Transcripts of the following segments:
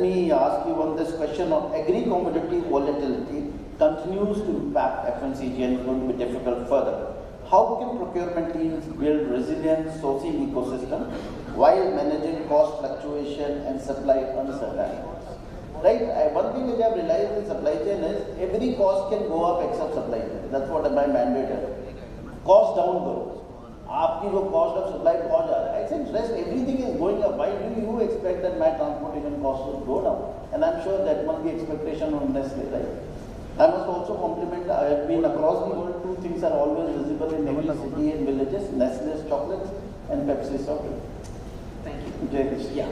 me ask you on this question of agri-commodity volatility continues to impact FMCG and is going to be difficult further. How can procurement teams build resilient sourcing ecosystem while managing cost fluctuation and supply uncertainty? Right? One thing which I have realized in supply chain is every cost can go up except supply chain. That's what my mandate is. Cost down करो. आपकी जो cost of supply बहुत ज़्यादा है. I think rest everything is going up. Why do you expect that my transportation cost will go down? And I'm sure that must be expectation on Nestle, right? I must also compliment. I have been across the world. Two things are always visible in every city and villages: Nestle's chocolates and Pepsi's chocolate. Thank you. Jaikishan. Yeah.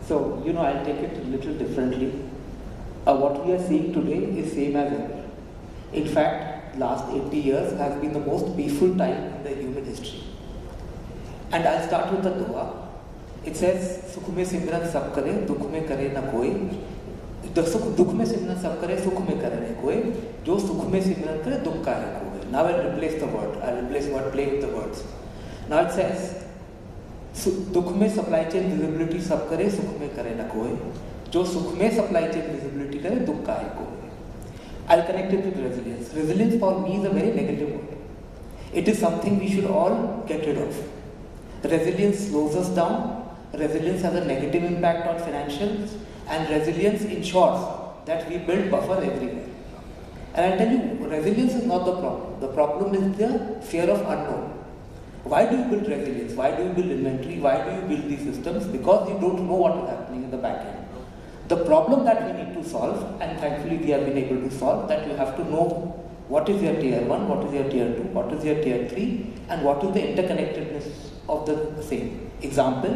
So, I'll take it a little differently. What we are seeing today is same as ever. In fact, last 80 years has been the most peaceful time in the human history. And I'll start with the dua. It says, "Sukh mein simran sab kare, dukh mein kare na koi." Dukh mein simran sab kare, sukh mein kare na koi. Jo sukh mein simran kare, dukh ka hai koi. Now I'll replace the word. I'll replace word, play with the words. Now it says, दुख में supply chain visibility सब करे, सुख में करे न कोई. जो सुख में सप्लाई चेन विजिबिलिटी करे, दुख का है कोई. I'll connect it with resilience. Resilience for me is a very negative word. It is something we should all get rid of. Resilience slows us down. Resilience has a negative impact on financials, and resilience ensures that we build buffers everywhere. And I'll tell you, resilience is not the problem. The problem is the fear of unknown. Why do you build resilience? Why do you build inventory? Why do you build these systems? Because you don't know what is happening in the back end. The problem that we need to solve, and thankfully we have been able to solve, that you have to know what is your tier 1, what is your tier 2, what is your tier 3, and what is the interconnectedness of the same. Example,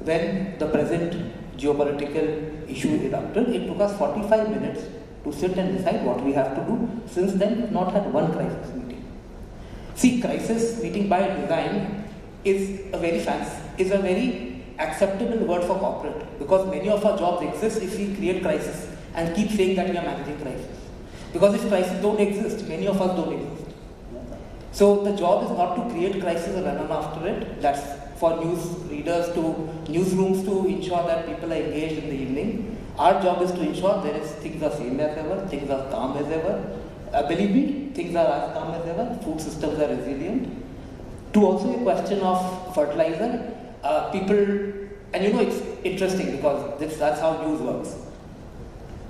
when the present geopolitical issue erupted, it took us 45 minutes to sit and decide what we have to do. Since then, we have not had one crisis meeting. See, crisis meeting by design is a very acceptable word for corporate, because many of our jobs exist if we create crisis and keep saying that we are managing crisis. Because if crises don't exist, many of us don't exist. So the job is not to create crisis and run after it. That's for news readers to newsrooms to ensure that people are engaged in the evening. Our job is to ensure things are same as ever, things are calm as ever. Believe me, things are as calm as ever, food systems are resilient. To also a question of fertilizer, people, and it's interesting because that's how news works.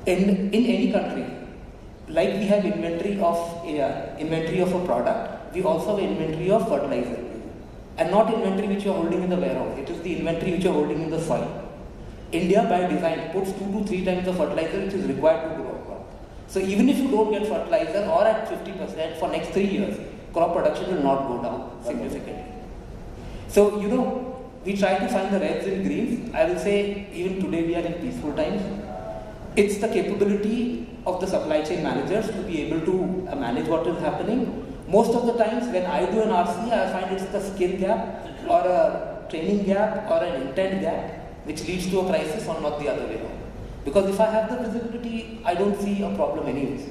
In any country, like we have inventory of a product, we also have inventory of fertilizer. And not inventory which you are holding in the warehouse, it is the inventory which you are holding in the soil. India by design puts 2 to 3 times the fertilizer which is required to grow a crop. So even if you don't get fertilizer or at 50% for next 3 years, crop production will not go down significantly. So we try to find the reds and greens. I will say even today we are in peaceful times. It's the capability of the supply chain managers to be able to manage what is happening. Most of the times when I do an RC, I find it's the skill gap or a training gap or an intent gap which leads to a crisis or not the other way around. Because if I have the visibility, I don't see a problem anyways.